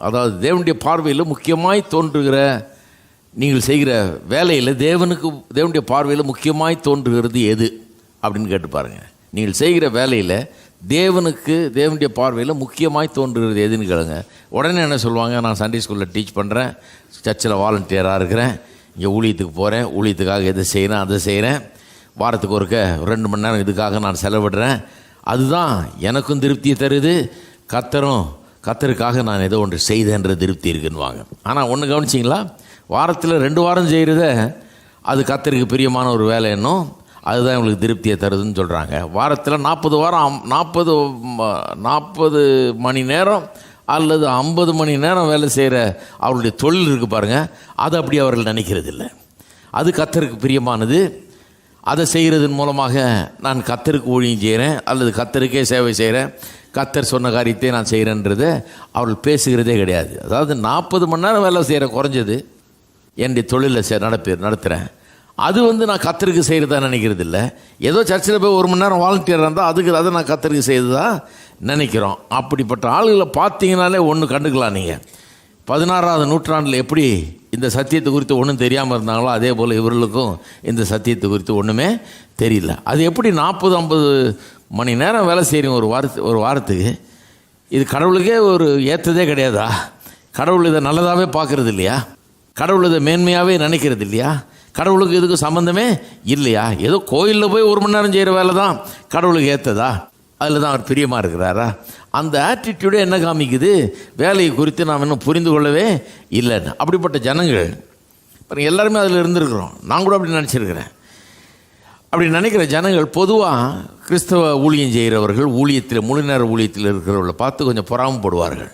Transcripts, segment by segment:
அதாவது தேவனுடைய பார்வையில் முக்கியமாய் தோன்றுகிற நீங்கள் செய்கிற வேலையில் தேவனுடைய பார்வையில் முக்கியமாய் தோன்றுகிறது எது அப்படின்னு கேட்டு பாருங்கள். நீங்கள் செய்கிற வேலையில் தேவனுடைய பார்வையில் முக்கியமாய் தோன்றுகிறது எதுன்னு கேளுங்க. உடனே என்ன சொல்லுவாங்க, நான் சண்டே ஸ்கூலில் டீச் பண்ணுறேன், சர்ச்சில் வாலண்டியராக இருக்கிறேன், இங்கே ஊழியத்துக்கு போகிறேன், ஊழியத்துக்காக எதை செய்கிறேன் அதை செய்கிறேன், வாரத்துக்கு ஒருக்க 2 மணி நேரம் இதுக்காக நான் செலவிடுறேன், அதுதான் எனக்கும் திருப்தியை தருது, கர்த்தருக்காக நான் ஏதோ ஒன்று செய்தேன்ற திருப்தி இருக்குன்னுவாங்க. ஆனால் ஒன்று கவனிச்சிங்களா, வாரத்தில் 2 வாரம் செய்கிறத அது கர்த்தருக்கு பிரியமான ஒரு வேலை என்னும் அதுதான் இவங்களுக்கு திருப்தியை தருதுன்னு சொல்கிறாங்க. வாரத்தில் 40 மணி நேரம் அல்லது 50 மணி நேரம் வேலை செய்கிற அவருடைய தொழில் இருக்குது பாருங்கள், அது அப்படி அவர்கள் நினைக்கிறது இல்லை. அது கர்த்தருக்கு பிரியமானது, அதை செய்கிறதன் மூலமாக நான் கர்த்தருக்கு ஊழியம் செய்கிறேன் அல்லது கர்த்தருக்கே சேவை செய்கிறேன், கர்த்தர் சொன்ன காரியத்தை நான் செய்கிறேன்றதை அவர்கள் பேசுகிறதே கிடையாது. அதாவது 40 மணி நேரம் வேலை செய்கிற குறைஞ்சது என்னுடைய தொழிலை நடத்துகிறேன், அது நான் கர்த்தருக்கு செய்கிறதா நினைக்கிறது இல்லை. ஏதோ சர்ச்சில் போய் 1 மணி நேரம் வாலண்டியராக இருந்தால் அதை நான் கர்த்தருக்கு செய்கிறதா நினைக்கிறோம். அப்படிப்பட்ட ஆளுகளை பார்த்தீங்கனாலே ஒன்று கண்டுக்கலாம். நீங்கள் 16ஆவது நூற்றாண்டில் எப்படி இந்த சத்தியத்தை குறித்து ஒன்றும் தெரியாமல் இருந்தாங்களோ அதே போல் இவர்களுக்கும் இந்த சத்தியத்தை குறித்து ஒன்றுமே தெரியல. அது எப்படி 40-50 மணி நேரம் வேலை செய்கிறீங்க ஒரு வாரத்துக்கு, இது கடவுளுக்கே ஒரு ஏற்றதே கிடையாதா? கடவுள் இதை நல்லதாகவே பார்க்குறது இல்லையா? கடவுள் இதை மேன்மையாகவே நினைக்கிறது இல்லையா? கடவுளுக்கு இதுக்கு சம்மந்தமே இல்லையா? ஏதோ கோயிலில் போய் 1 மணி நேரம் செய்கிற வேலை தான் கடவுளுக்கு ஏற்றதா? அதில் தான் அவர் பிரியமாக இருக்கிறாரா? அந்த ஆட்டிடியூடே என்ன காமிக்குது, வேலையை குறித்து நாம் இன்னும் புரிந்து கொள்ளவே இல்லைன்னு. அப்படிப்பட்ட ஜனங்கள் பாருங்கள், எல்லாருமே அதில் இருந்திருக்கிறோம். நான் கூட அப்படி நினச்சிருக்கிறேன். அப்படி நினைக்கிற ஜனங்கள் பொதுவாக கிறிஸ்தவ ஊழியம் செய்கிறவர்கள், முழு நேர ஊழியத்தில் இருக்கிறவர்களை பார்த்து கொஞ்சம் பொறாமப்படுவார்கள்.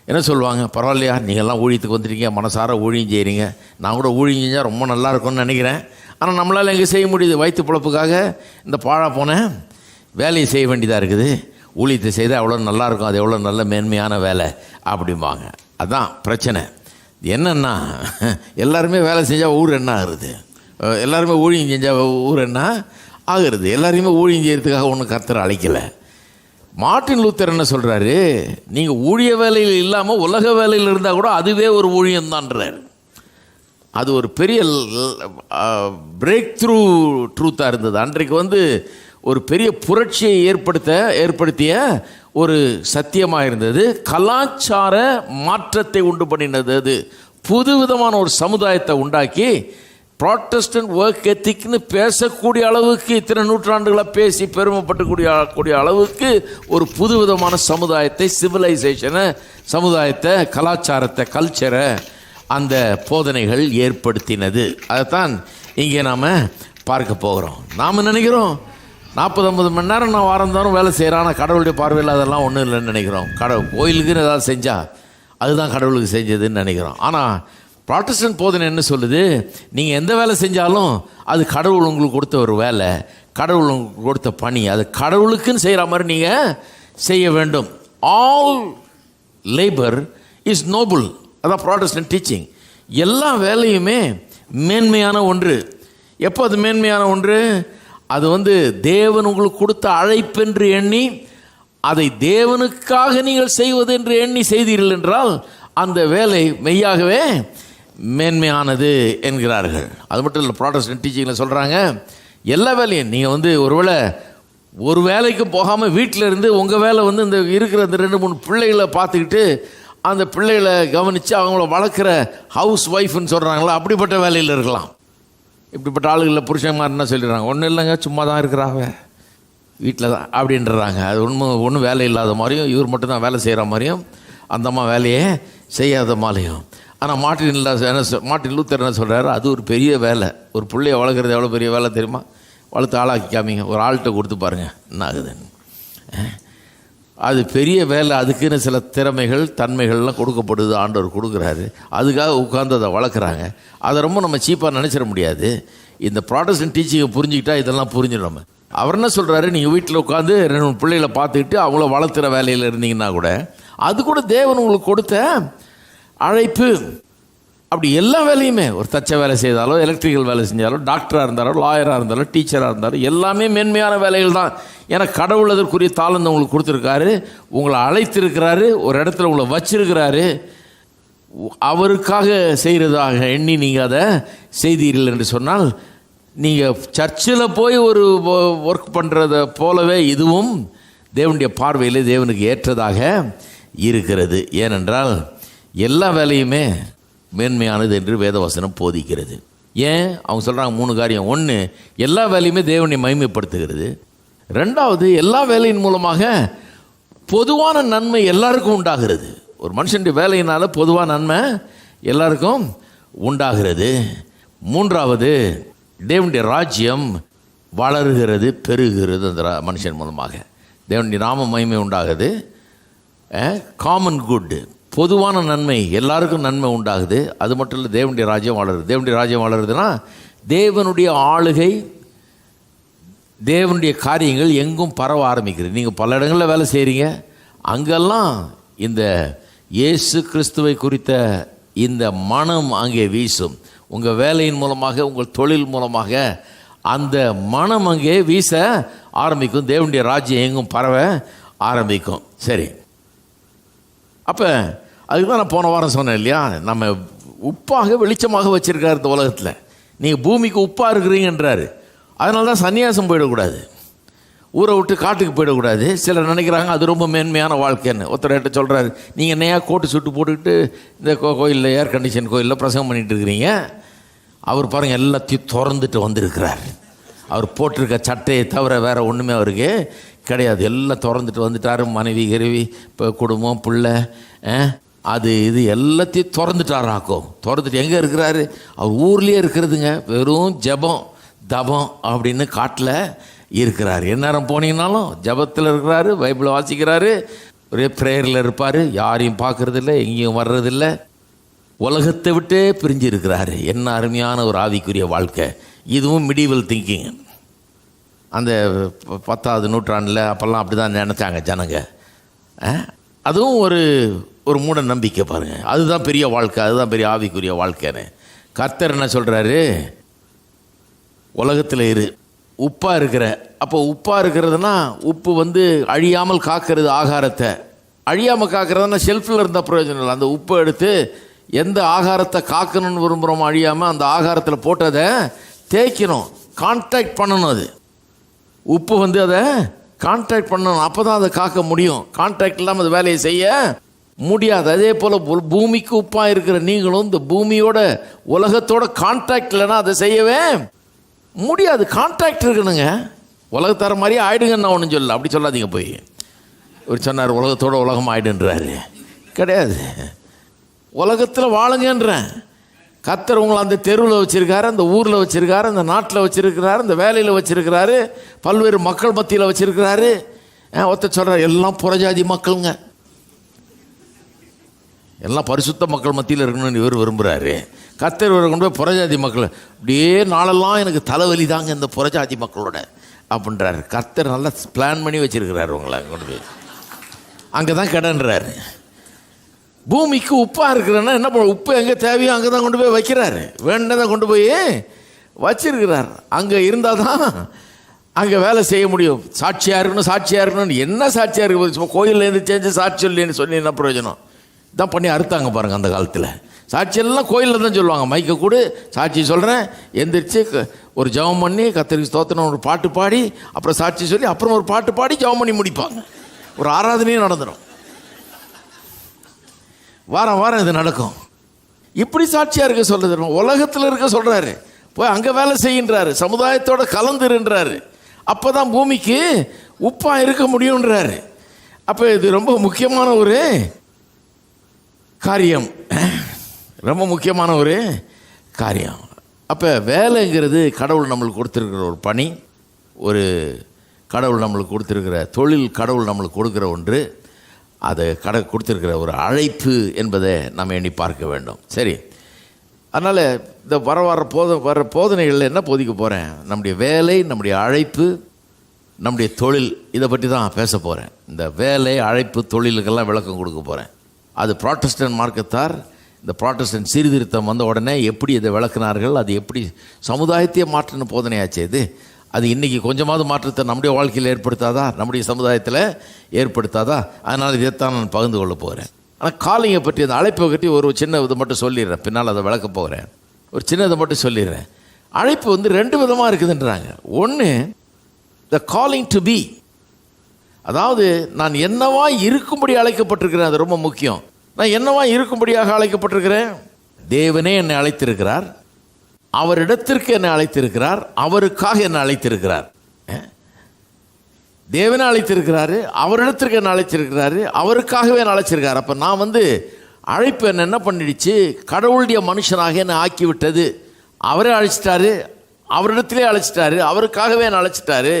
என்ன சொல்லுவாங்க, பரவாயில்லையா, நீங்கள்லாம் ஊழியத்துக்கு வந்துட்டீங்க, மனசார ஊழியம் செய்கிறீங்க, நான் கூட ஊழியம் செஞ்சால் ரொம்ப நல்லா இருக்கும்னு நினைக்கிறேன், ஆனால் நம்மளால் எங்கே செய்ய முடியுது, வயிற்று பிழப்புக்காக இந்த பாழா போன வேலையை செய்ய வேண்டியதாக இருக்குது, ஊழியத்தை செய்தால் எவ்வளோ நல்லாயிருக்கும், அது எவ்வளோ நல்ல மேன்மையான வேலை அப்படிம்பாங்க. அதுதான் பிரச்சனை. என்னென்னா, எல்லாருமே வேலை செஞ்சால் ஊர் என்ன ஆகுறது, எல்லாருமே ஊழியம் செஞ்சால் ஊர் என்ன ஆகுறது, எல்லாரையுமே ஊழியம் செய்கிறதுக்காக ஒன்றும் கர்த்தர் அழைக்கலை. மார்ட்டின் லூத்தர் என்ன சொல்கிறாரு, நீங்கள் ஊழிய வேலையில் இல்லாமல் உலக வேலையில் இருந்தால் கூட அதுவே ஒரு ஊழியம்தான்றார். அது ஒரு பெரிய பிரேக் த்ரூ ட்ரூத்தாக இருந்தது. அன்றைக்கு ஒரு பெரிய புரட்சியை ஏற்படுத்திய ஒரு சத்தியமாக இருந்தது. கலாச்சார மாற்றத்தை உண்டு பண்ணினது. அது புது விதமான ஒரு சமுதாயத்தை உண்டாக்கி ப்ராட்டஸ்டன்ட் ஒர்க் எத்திக்னு பேசக்கூடிய அளவுக்கு, இத்தனை நூற்றாண்டுகளாக பேசி பெருமைப்பட்டுக்கூடிய அளவுக்கு ஒரு புது விதமான சமுதாயத்தை, சிவிலைசேஷனை, சமுதாயத்தை, கலாச்சாரத்தை, கல்ச்சரை அந்த போதனைகள் ஏற்படுத்தினது. அதைத்தான் இங்கே நாம் பார்க்க போகிறோம். நாம் நினைக்கிறோம் 40-50 மணி நேரம் நான் வாரந்தோறும் வேலை செய்கிறேன், ஆனால் கடவுளுடைய பார்வையில் அதெல்லாம் ஒன்றும் இல்லைன்னு நினைக்கிறோம். கோயிலுக்குன்னு ஏதாவது செஞ்சால் அதுதான் கடவுளுக்கு செஞ்சதுன்னு நினைக்கிறோம். ஆனால் ப்ராட்டஸ்டன்ட் போதனை என்ன சொல்லுது, நீங்கள் எந்த வேலை செஞ்சாலும் அது கடவுள் உங்களுக்கு கொடுத்த ஒரு வேலை, கடவுள் உங்களுக்கு கொடுத்த பணி, அது கடவுளுக்குன்னு செய்கிற மாதிரி நீங்கள் செய்ய வேண்டும். All labour is Nobel. அதான் ப்ராட்டஸ்டன்ட் டீச்சிங். எல்லா வேலையுமே மேன்மையான ஒன்று. எப்போ அது மேன்மையான ஒன்று, அது தேவன் உங்களுக்கு கொடுத்த அழைப்பென்று எண்ணி அதை தேவனுக்காக நீங்கள் செய்வது என்று எண்ணி செய்தீர்கள் என்றால் அந்த வேலை மெய்யாகவே மேன்மையானது என்கிறார்கள். அது மட்டும் இல்லை, ப்ராட்டஸ்டன்ட் டீச்சிங்கில் சொல்கிறாங்க, எல்லா வேலையும் நீங்கள் ஒருவேளை ஒரு வேலைக்கு போகாமல் வீட்டில் இருந்து உங்கள் வேலை இந்த இருக்கிற இந்த 2-3 பிள்ளைகளை பார்த்துக்கிட்டு அந்த பிள்ளைகளை கவனித்து அவங்கள வளர்க்குற ஹவுஸ் ஒய்ஃப்னு சொல்கிறாங்களா, அப்படிப்பட்ட வேலையில் இருக்கலாம். இப்படிப்பட்ட ஆளுகளில் புருஷன்மார் என்ன சொல்லிடுறாங்க, ஒன்றும் இல்லைங்க, சும்மா தான் இருக்கிறாங்க, வீட்டில் தான் அப்படின்றாங்க. அது ஒன்றும் வேலை இல்லாத மாதிரியும், இவர் மட்டும்தான் வேலை செய்கிற மாதிரியும், அந்த அம்மா வேலையே செய்யாத மாதிரியும். ஆனால் மார்ட்டின் லூத்தர் என்ன சொல்கிறாரு, அது ஒரு பெரிய வேலை. ஒரு பிள்ளைய வளர்க்குறது எவ்வளோ பெரிய வேலை தெரியுமா? வளர்த்து ஆளாக்கி காமிங்க, ஒரு ஆள்கிட்ட கொடுத்து பாருங்கள் என்ன ஆகுதுன்னு. அது பெரிய வேலை. அதுக்குன்னு சில திறமைகள், தன்மைகள்லாம் கொடுக்கப்படுது, ஆண்டவர் கொடுக்குறாரு. அதுக்காக உட்காந்து அதை வளர்க்குறாங்க. அதை ரொம்ப நம்ம சீப்பாக நினச்சிட முடியாது. இந்த ப்ராட்டஸ்டன்ட் டீச்சிங்கை புரிஞ்சுக்கிட்டா இதெல்லாம் புரிஞ்சிடும். நம்ம அவர் என்ன சொல்கிறாரு, நீங்கள் வீட்டில் உட்காந்து 2 பிள்ளைகளை பார்த்துக்கிட்டு அவங்கள வளர்த்துற வேலையில் இருந்தீங்கன்னா கூட அது கூட தேவன் உங்களுக்கு கொடுத்த அழைப்பு. அப்படி எல்லா வேலையுமே, ஒரு தச்ச வேலை செய்தாலும், எலக்ட்ரிக்கல் வேலை செஞ்சாலும், டாக்டராக இருந்தாலும், லாயராக இருந்தாலும், டீச்சராக இருந்தாலும், எல்லாமே மேன்மையான வேலைகள் தான். ஏன்னா கடவுள் அதற்குரிய தாளந்தை உங்களுக்கு கொடுத்துருக்காரு, உங்களை அழைத்திருக்கிறாரு, ஒரு இடத்துல உங்களை வச்சிருக்கிறாரு. அவருக்காக செய்கிறதாக எண்ணி நீங்கள் அதை செய்தீர்கள் என்று சொன்னால், நீங்கள் சர்ச்சில் போய் ஒரு ஒர்க் பண்ணுறத போலவே இதுவும் தேவனுடைய பார்வையில் தேவனுக்கு ஏற்றதாக இருக்கிறது. ஏனென்றால் எல்லா வேலையுமே மேன்மையானது என்று வேதவசனம் போதிக்கிறது. ஏன் அவங்க சொல்கிறாங்க? 3 காரியம். 1, எல்லா வேலையுமே தேவனை மகிமைப்படுத்துகிறது. 2வது, எல்லா வேலையின் மூலமாக பொதுவான நன்மை எல்லாருக்கும் உண்டாகிறது. ஒரு மனுஷனுடைய வேலையினால் பொதுவான நன்மை எல்லாருக்கும் உண்டாகிறது. 3வது, தேவனுடைய ராஜ்யம் வளருகிறது, பெருகிறது. அந்த மனுஷன் மூலமாக தேவனுடைய நாம மகிமை உண்டாகுது. காமன் குட், பொதுவான நன்மை, எல்லாருக்கும் நன்மை உண்டாகுது. அது மட்டும் இல்லை, தேவனுடைய ராஜ்யம் வளருது. தேவனுடைய ராஜ்யம் வளருதுன்னா தேவனுடைய ஆளுகை, தேவனுடைய காரியங்கள் எங்கும் பரவ ஆரம்பிக்கிறது. நீங்கள் பல இடங்களில் வேலை செய்கிறீங்க, அங்கெல்லாம் இந்த இயேசு கிறிஸ்துவை குறித்த இந்த மனம் அங்கே வீசும். உங்கள் வேலையின் மூலமாக, உங்கள் தொழில் மூலமாக அந்த மனம் அங்கே வீச ஆரம்பிக்கும். தேவனுடைய ராஜ்யம் எங்கும் பரவ ஆரம்பிக்கும். சரி, அப்போ அதுக்கு தான் நான் போன வாரம் சொன்னேன் இல்லையா, நம்ம உப்பாக வெளிச்சமாக வச்சுருக்காரு இந்த உலகத்தில். நீங்கள் பூமிக்கு உப்பாக இருக்கிறீங்கன்றாரு. அதனால தான் சன்னியாசம் போயிடக்கூடாது, ஊரை விட்டு காட்டுக்கு போயிடக்கூடாது. சிலர் நினைக்கிறாங்க அது ரொம்ப மேன்மையான வாழ்க்கைன்னு. ஒருத்தர் சொல்கிறாரு, நீங்கள் என்னையா கோட்டு சுட்டு போட்டுக்கிட்டு இந்த கோயிலில், ஏர் கண்டிஷன் கோயிலில் பிரசங்கம் பண்ணிகிட்டு இருக்கிறீங்க. அவர் பாருங்கள் எல்லாத்தையும் திறந்துட்டு வந்திருக்கிறார். அவர் போட்டிருக்க சட்டையை தவிர வேறு ஒன்றுமே அவருக்கு கிடையாது. எல்லாம் திறந்துட்டு வந்துட்டார். மனைவி கிருவி, இப்போ குடும்பம், பிள்ளை, அது இது எல்லாத்தையும் திறந்துட்டாராக்கும். திறந்துட்டு எங்கே இருக்கிறாரு? அவர் ஊர்லேயே இருக்கிறதுங்க. வெறும் ஜபம் தபம் அப்படின்னு காட்டில் இருக்கிறார். எந்நேரம் போனீங்கன்னாலும் ஜபத்தில் இருக்கிறாரு, பைபிளை வாசிக்கிறாரு, ஒரே ப்ரேயரில் இருப்பார். யாரையும் பார்க்குறதில்ல, எங்கேயும் வர்றதில்ல, உலகத்தை விட்டே பிரிஞ்சு இருக்கிறாரு. என்ன அருமையான ஒரு ஆவிக்குரிய வாழ்க்கை. இதுவும் மிடிவல் திங்கிங். அந்த 10வது நூற்றாண்டில் அப்போல்லாம் அப்படி தான் நினச்சாங்க ஜனங்க. அதுவும் ஒரு மூட நம்பிக்கை பாருங்கள். அதுதான் பெரிய வாழ்க்கை, அதுதான் பெரிய ஆவிக்குரிய வாழ்க்கைன்னு. கர்த்தர் என்ன சொல்கிறாரு? உலகத்தில் உப்பாக இருக்கிற. அப்போ உப்பாக இருக்கிறதுனா, உப்பு அழியாமல் காக்கிறது ஆகாரத்தை. அழியாமல் காக்கிறதுனா ஷெல்ஃபில் இருந்தால் பிரயோஜனம் இல்லை. அந்த உப்பை எடுத்து எந்த ஆகாரத்தை காக்கணும்னு விரும்புகிறோமோ அழியாமல் அந்த ஆகாரத்தில் போட்டு அதை தேய்க்கணும், கான்டாக்ட் பண்ணணும். அது உப்பு அதை கான்டாக்ட் பண்ணணும், அப்போ தான் அதை காக்க முடியும். கான்டாக்ட் இல்லாமல் அது வேலையை செய்ய முடியாது. அதே போல் பூமிக்கு உப்பாக இருக்கிற நீங்களும் இந்த பூமியோட உலகத்தோட கான்டாக்ட் இல்லைன்னா அதை செய்யவே முடியாது. கான்டாக்ட் இருக்கணுங்க. உலகத்தார மாதிரியே ஆயிடுங்கன்னு நான் ஒன்றும் சொல்லல, அப்படி சொல்லாதீங்க. போய் ஒரு சொன்னார் உலகத்தோட உலகம் ஆயிடுன்றாரு. கிடையாது, உலகத்தில் வாழுங்கன்றேன். கர்த்தர் உங்களை அந்த தெருவில் வச்சுருக்காரு, அந்த ஊரில் வச்சுருக்காரு, அந்த நாட்டில் வச்சுருக்கிறாரு, அந்த வேலையில் வச்சுருக்கிறாரு, பல்வேறு மக்கள் மத்தியில் வச்சுருக்கிறாரு. ஒருத்தர் சொல்கிறார் எல்லாம் புறஜாதி மக்களுங்க, எல்லாம் பரிசுத்த மக்கள் மத்தியில் இருக்கணும்னு இவர் விரும்புகிறாரு. கர்த்தர் இவரை கொண்டு போய் புறஜாதி மக்கள், அப்படியே நாளெல்லாம் எனக்கு தலைவலி தாங்க இந்த புறஜாதி மக்களோட அப்படின்றாரு. கர்த்தர் நல்லா பிளான் பண்ணி வச்சுருக்கிறாரு உங்களை கொண்டு போய் அங்கே தான் கடன்றாரு. பூமிக்கு உப்பாக இருக்கிறன்னா என்ன பண்ண, உப்பு எங்கே தேவையோ அங்கே தான் கொண்டு போய் வைக்கிறாரு. வேண்டதை கொண்டு போய் வச்சிருக்கிறார். அங்கே இருந்தால் தான் அங்கே வேலை செய்ய முடியும். சாட்சியாக இருக்கணும், சாட்சியாக இருக்கணும். என்ன சாட்சியாக இருக்கு? கோயிலேருந்து செஞ்சு சாட்சி சொல்லின்னு சொல்லி என்ன பிரயோஜனம்? தான் பண்ணி அறுத்தாங்க பாருங்கள் அந்த காலத்தில். சாட்சியெல்லாம் கோயிலில் தான் சொல்லுவாங்க. மைக்கை கூட சாட்சி சொல்கிறேன், எந்திரிச்சு ஒரு ஜெபம் பண்ணி கர்த்தருக்கு ஸ்தோத்திரம் ஒரு பாட்டு பாடி அப்புறம் சாட்சி சொல்லி அப்புறம் ஒரு பாட்டு பாடி ஜெபம் பண்ணி முடிப்பாங்க. ஒரு ஆராதனையும் நடந்துடும். வாரம் வாரம் இது நடக்கும். இப்படி சாட்சியாக இருக்க சொல்லுது. உலகத்தில் இருக்க சொல்கிறாரு, போய் அங்கே வேலை செய்கின்றாரு, சமுதாயத்தோட கலந்துருன்றாரு. அப்போ தான் பூமிக்கு உப்பாக இருக்க முடியுன்றாரு. அப்போ இது ரொம்ப முக்கியமான ஒரு காரியம், ரொம்ப முக்கியமான ஒரு காரியம். அப்போ வேலைங்கிறது கடவுள் நம்மளுக்கு கொடுத்துருக்கிற ஒரு பணி, ஒரு கடவுள் நம்மளுக்கு கொடுத்துருக்கிற தொழில், கடவுள் நம்மளுக்கு கொடுக்குற ஒன்று, அதை கொடுத்துருக்கிற ஒரு அழைப்பு என்பதை நம்ம எண்ணி பார்க்க வேண்டும். சரி, அதனால் இந்த வர போதனைகளில் என்ன போதிக்க போகிறேன்? நம்முடைய வேலை, நம்முடைய அழைப்பு, நம்முடைய தொழில், இதை பற்றி தான் பேச போகிறேன். இந்த வேலை, அழைப்பு, தொழிலுக்கெல்லாம் விளக்கம் கொடுக்க போகிறேன். அது புராட்டஸ்டன்ட் மார்க்கத்தார் இந்த புராட்டஸ்டன்ட் சீர்திருத்தம் வந்த உடனே எப்படி இதை விளக்குனார்கள், அது எப்படி சமுதாயத்தையே மாற்றின போதனையாச்சு. அது இன்றைக்கி கொஞ்சமாவது மாற்றத்தை நம்முடைய வாழ்க்கையில் ஏற்படுத்தாதா, நம்முடைய சமுதாயத்தில் ஏற்படுத்தாதா? அதனால் இதைத்தான் நான் பகிர்ந்து கொள்ள போகிறேன். ஆனால் காலிங்கை பற்றி அந்த அழைப்பை பற்றி ஒரு சின்ன இதை மட்டும் சொல்லிடுறேன், பின்னால் அதை விளக்க போகிறேன். ஒரு சின்ன இதை மட்டும் சொல்லிடுறேன். அழைப்பு வந்து 2 விதமாக இருக்குதுன்றாங்க. ஒன்று, த காலிங் டு பி, அதாவது நான் என்னவா இருக்கும்படி அழைக்கப்பட்டிருக்கிறேன். அது ரொம்ப முக்கியம். நான் என்னவா இருக்கும்படியாக அழைக்கப்பட்டிருக்கிறேன். தேவனே என்னை அழைத்திருக்கிறார், அவரிடத்திற்கு என்னை அழைத்திருக்கிறார், அவருக்காக என்னை அழைத்திருக்கிறார். தேவனே அழைத்திருக்கிறாரு, அவரிடத்திற்கு என்ன அழைச்சிருக்கிறாரு, அவருக்காகவே என்ன அழைச்சிருக்காரு. அப்போ நான் வந்து அழைப்பு என்ன பண்ணிடுச்சு, கடவுளுடைய மனுஷனாக என்னை ஆக்கிவிட்டது. அவரே அழைச்சிட்டாரு, அவரிடத்திலே அழைச்சிட்டாரு, அவருக்காகவே என்னை அழைச்சிட்டாரு.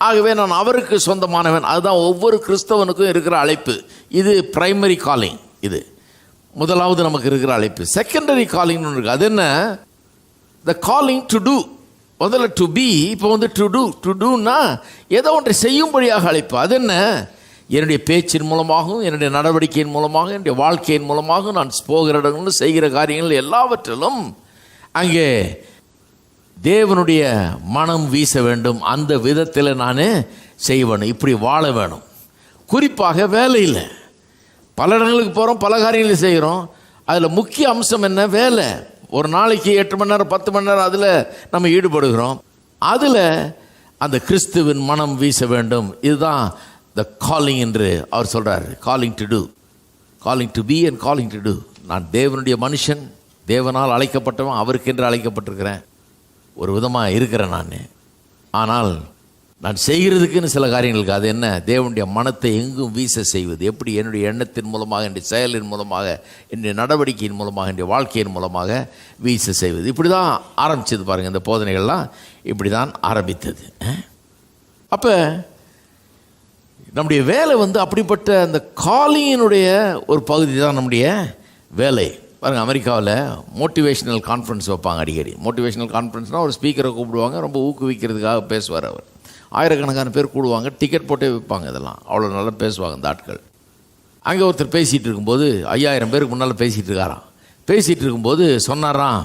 ஆகவே நான் அவருக்கு சொந்தமானவன். அதுதான் ஒவ்வொரு கிறிஸ்தவனுக்கும் இருக்கிற அழைப்பு. இது பிரைமரி காலிங். இது முதலாவது நமக்கு இருக்கிற அழைப்பு. செகண்டரி காலிங்னு ஒன்று இருக்குது. அது என்ன? The calling to two. முதல்ல டு பி, இப்போ வந்து டு டூ. டு டூன்னா ஏதோ ஒன்றை செய்யும்படியாக அழைப்பு. அது என்ன? என்னுடைய பேச்சின் மூலமாகவும், என்னுடைய நடவடிக்கையின் மூலமாக, என்னுடைய வாழ்க்கையின் மூலமாக நான் போகிற இடங்களும் செய்கிற காரியங்கள் எல்லாவற்றிலும் அங்கே தேவனுடைய மனம் வீச வேண்டும். அந்த விதத்தில் நான் செய்ய வேணும், இப்படி வாழ வேணும். குறிப்பாக வேலையில் பல இடங்களுக்கு போகிறோம், பல காரியங்களை செய்கிறோம். அதில் முக்கிய அம்சம் என்ன? வேலை. ஒரு நாளைக்கு 8 மணி நேரம் 10 மணி நேரம் அதில் நம்ம ஈடுபடுகிறோம். அதில் அந்த கிறிஸ்துவின் மனம் வீச வேண்டும். இதுதான் த காலிங் என்று அவர் சொல்கிறார். Calling to two, calling to be and calling to two. நான் தேவனுடைய மனுஷன், தேவனால் அழைக்கப்பட்டவன், அவருக்கென்று அழைக்கப்பட்டிருக்கிறேன். ஒரு விதமாக இருக்கிறேன் நான். ஆனால் நான் செய்கிறதுக்குன்னு சில காரியங்களுக்கு. அது என்ன? தேவனுடைய மனத்தை எங்கும் வீச செய்வது. எப்படி? என்னுடைய எண்ணத்தின் மூலமாக, என்னுடைய செயலின் மூலமாக, என்னுடைய நடவடிக்கையின் மூலமாக, என்னுடைய வாழ்க்கையின் மூலமாக வீச செய்வது. இப்படி தான் ஆரம்பித்தது பாருங்கள். இந்த போதனைகள்லாம் இப்படி தான் ஆரம்பித்தது. அப்போ நம்முடைய வேலை வந்து அப்படிப்பட்ட அந்த காலிங்கினுடைய ஒரு பகுதி தான் நம்முடைய வேலை. பாருங்கள், அமெரிக்காவில் மோட்டிவேஷ்னல் கான்ஃபரன்ஸ் வைப்பாங்க அடிக்கடி. மோட்டிவேஷ்னல் கான்ஃபரன்ஸ்னால் ஒரு ஸ்பீக்கரை கூப்பிடுவாங்க, ரொம்ப ஊக்குவிக்கிறதுக்காக பேசுவார் அவர். ஆயிரக்கணக்கான பேர் கூடுவாங்க, டிக்கெட் போட்டே வைப்பாங்க. இதெல்லாம் அவ்வளோ நல்லா பேசுவாங்க இந்த ஆட்கள். அங்கே ஒருத்தர் பேசிகிட்டு இருக்கும்போது 5000 பேருக்கு முன்னால் பேசிகிட்டு இருக்காராம். பேசிகிட்டு இருக்கும்போது சொன்னாராம்,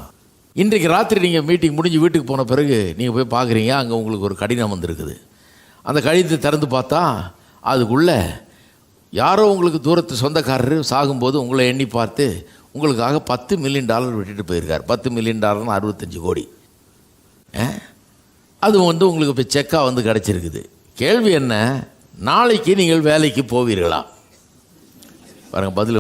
இன்றைக்கு ராத்திரி நீங்கள் மீட்டிங் முடிஞ்சு வீட்டுக்கு போன பிறகு நீங்கள் போய் பார்க்குறீங்க, அங்கே உங்களுக்கு ஒரு கடிதம் வந்திருக்குது. அந்த கடிதத்தை திறந்து பார்த்தா அதுக்குள்ளே யாரோ உங்களுக்கு தூரத்து சொந்தக்காரர் சாகும்போது உங்களை எண்ணி பார்த்து உங்களுக்காக $10 மில்லியன் விட்டுட்டு போயிருக்கார். $10 மில்லியன் 65 கோடி. அது வந்து உங்களுக்கு இப்போ செக்காக வந்து கிடச்சிருக்குது. கேள்வி என்ன? நாளைக்கு நீங்கள் வேலைக்கு போவீர்களா? பாருங்கள் பதில்.